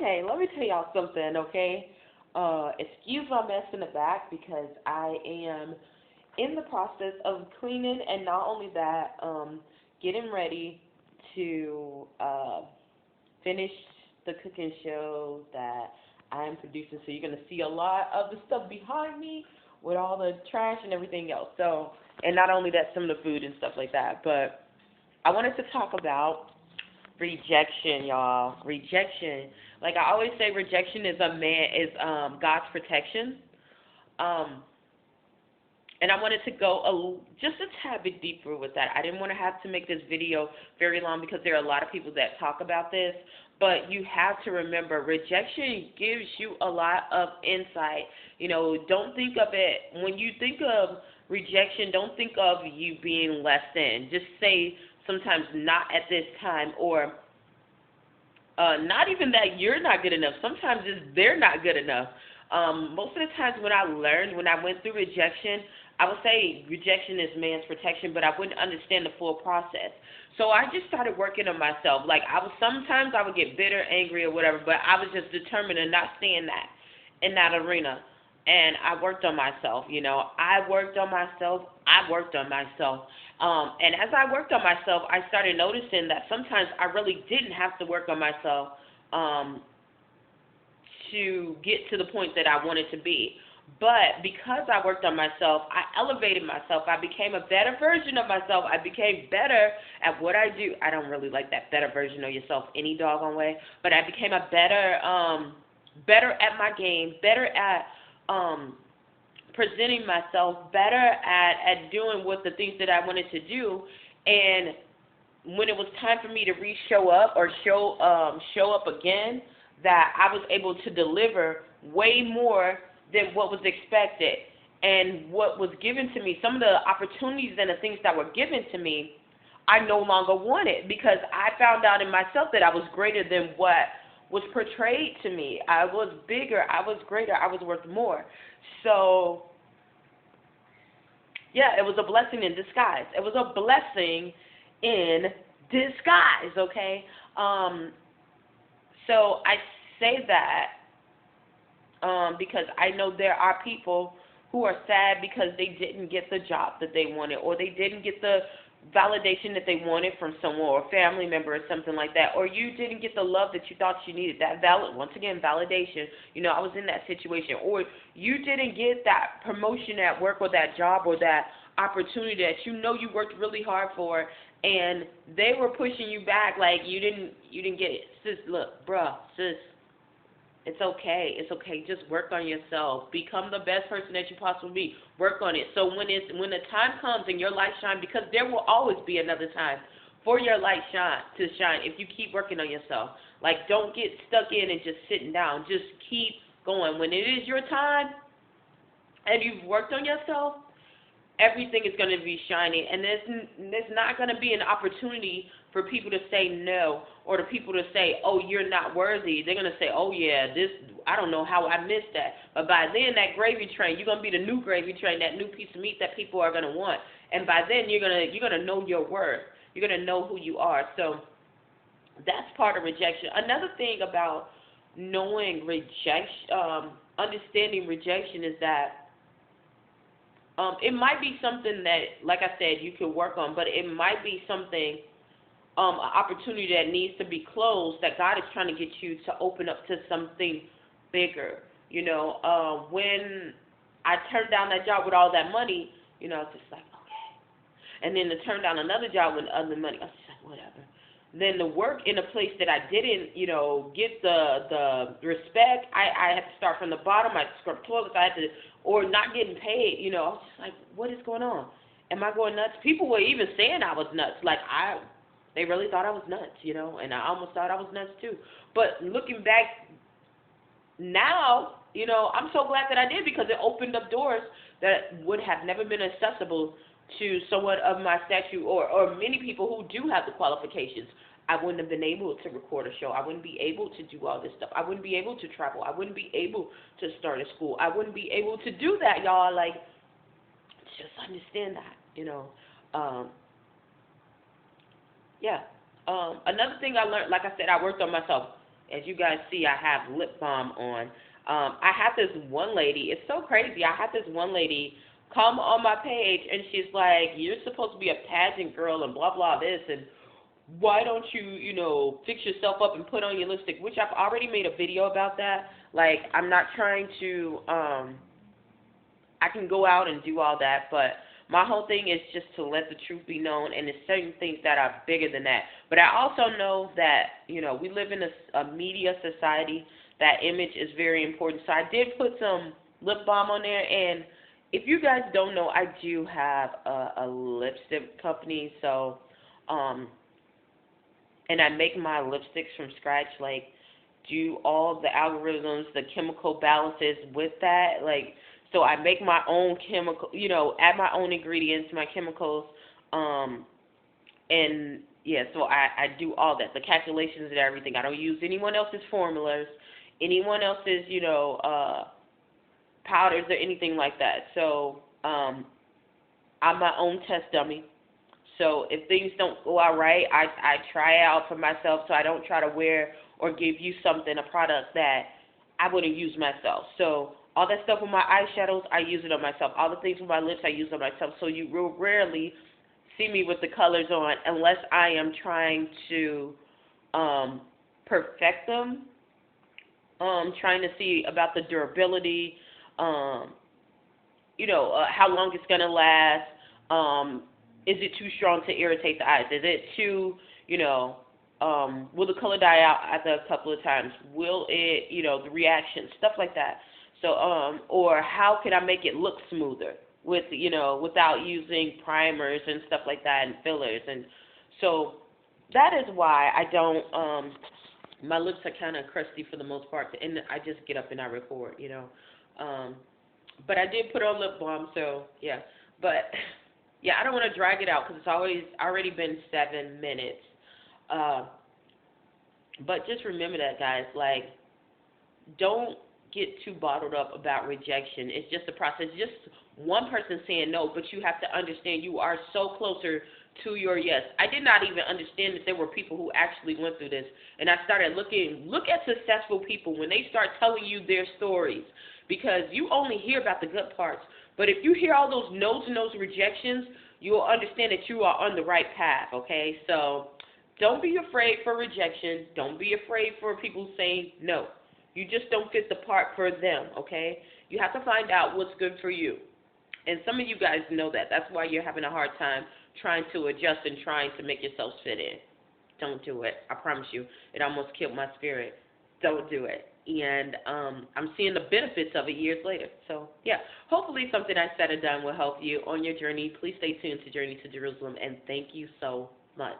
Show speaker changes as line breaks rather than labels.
Okay, let me tell y'all something, okay? Excuse my mess in the back because I am in the process of cleaning and not only that, getting ready to finish the cooking show that I am producing. So you're gonna see a lot of the stuff behind me with all the trash and everything else. So, and not only that, some of the food and stuff like that. But I wanted to talk about rejection, y'all. Rejection. Like I always say, rejection is God's protection. Um, and I wanted to go just a tad bit deeper with that. I didn't want to have to make this video very long because there are a lot of people that talk about this. But you have to remember, rejection gives you a lot of insight. You know, don't think of it, when you think of rejection, don't think of you being less than. Just say sometimes not at this time, or not even that you're not good enough. Sometimes it's they're not good enough. Most of the times when I went through rejection, I would say rejection is man's protection, but I wouldn't understand the full process. So I just started working on myself. Like sometimes I would get bitter, angry, or whatever, but I was just determined to not stay in that arena. And I worked on myself. You know, I worked on myself. I worked on myself. And as I worked on myself, I started noticing that sometimes I really didn't have to work on myself. To get to the point that I wanted to be. But because I worked on myself, I elevated myself. I became a better version of myself. I became better at what I do. I don't really like that better version of yourself any doggone way, but I became a better at my game, better at presenting myself, better at doing what the things that I wanted to do. And when it was time for me to show up or show up again, that I was able to deliver way more than what was expected and what was given to me. Some of the opportunities and the things that were given to me, I no longer wanted because I found out in myself that I was greater than what was portrayed to me. I was bigger, I was greater, I was worth more. So, yeah, it was a blessing in disguise. It was a blessing in disguise, okay? So I say that because I know there are people who are sad because they didn't get the job that they wanted, or they didn't get the validation that they wanted from someone or a family member or something like that, or you didn't get the love that you thought you needed, that once again, validation. You know, I was in that situation. Or you didn't get that promotion at work or that job or that opportunity that you know you worked really hard for, and they were pushing you back like you didn't get it. Sis, look, bruh, sis, it's okay. It's okay. Just work on yourself. Become the best person that you possibly be. Work on it. So when the time comes and your light shine, because there will always be another time for your light to shine if you keep working on yourself. Like, don't get stuck in and just sitting down. Just keep going. When it is your time and you've worked on yourself, everything is going to be shining, and there's not going to be an opportunity for people to say no, or the people to say, oh, you're not worthy. They're going to say, oh, yeah, I don't know how I missed that. But by then, that gravy train, you're going to be the new gravy train, that new piece of meat that people are going to want. And by then, you're going to know your worth. You're going to know who you are. So that's part of rejection. Another thing about knowing rejection, understanding rejection is that it might be something that, like I said, you can work on, but it might be something, an opportunity that needs to be closed, that God is trying to get you to open up to something bigger. You know, when I turned down that job with all that money, you know, I was just like, okay. And then to turn down another job with other money, I was just like, whatever. Then to work in a place that I didn't, you know, get the respect, I had to start from the bottom. I had to scrub toilets. Or not getting paid. You know, I was just like, what is going on? Am I going nuts? People were even saying I was nuts. Like, they really thought I was nuts, you know, and I almost thought I was nuts too. But looking back now, you know, I'm so glad that I did, because it opened up doors that would have never been accessible to someone of my stature, or many people who do have the qualifications. I wouldn't have been able to record a show. I wouldn't be able to do all this stuff. I wouldn't be able to travel. I wouldn't be able to start a school. I wouldn't be able to do that, y'all. Like, just understand that, you know. Yeah. Another thing I learned, like I said, I worked on myself. As you guys see, I have lip balm on. I had this one lady. It's so crazy. I had this one lady come on my page, and she's like, "You're supposed to be a pageant girl and blah blah this, and why don't you, fix yourself up and put on your lipstick?" Which I've already made a video about that. Like, I'm not trying to. I can go out and do all that, but my whole thing is just to let the truth be known, and there's certain things that are bigger than that. But I also know that, we live in a media society. That image is very important. So I did put some lip balm on there, and if you guys don't know, I do have a lipstick company, so, and I make my lipsticks from scratch, like, do all the algorithms, the chemical balances with that, like, so I make my own chemical, add my own ingredients, my chemicals, and yeah, so I do all that, the calculations and everything. I don't use anyone else's formulas, anyone else's, powders or anything like that. So I'm my own test dummy. So if things don't go out right, I try it out for myself, so I don't try to wear or give you something, a product that I wouldn't use myself. So all that stuff with my eyeshadows, I use it on myself. All the things with my lips, I use on myself. So you will rarely see me with the colors on unless I am trying to perfect them, trying to see about the durability, how long it's going to last. Is it too strong to irritate the eyes? Is it too, will the color die out after a couple of times? Will it, the reaction, stuff like that. So, or how can I make it look smoother with, without using primers and stuff like that and fillers. And so that is why I don't, my lips are kind of crusty for the most part, and I just get up and I record, But I did put on lip balm, so yeah. But yeah, I don't want to drag it out because it's already been 7 minutes. But just remember that, guys. Like, don't get too bottled up about rejection. It's just a process. Just one person saying no, but you have to understand you are so closer to your yes. I did not even understand that there were people who actually went through this. And I started look at successful people when they start telling you their stories, because you only hear about the good parts. But if you hear all those no's and those rejections, you'll understand that you are on the right path, okay? So don't be afraid for rejection. Don't be afraid for people saying no. You just don't fit the part for them, okay? You have to find out what's good for you. And some of you guys know that. That's why you're having a hard time trying to adjust and trying to make yourselves fit in. Don't do it. I promise you. It almost killed my spirit. Don't do it. And I'm seeing the benefits of it years later. So, yeah, hopefully something I said and done will help you on your journey. Please stay tuned to Journey to Jerusalem, and thank you so much.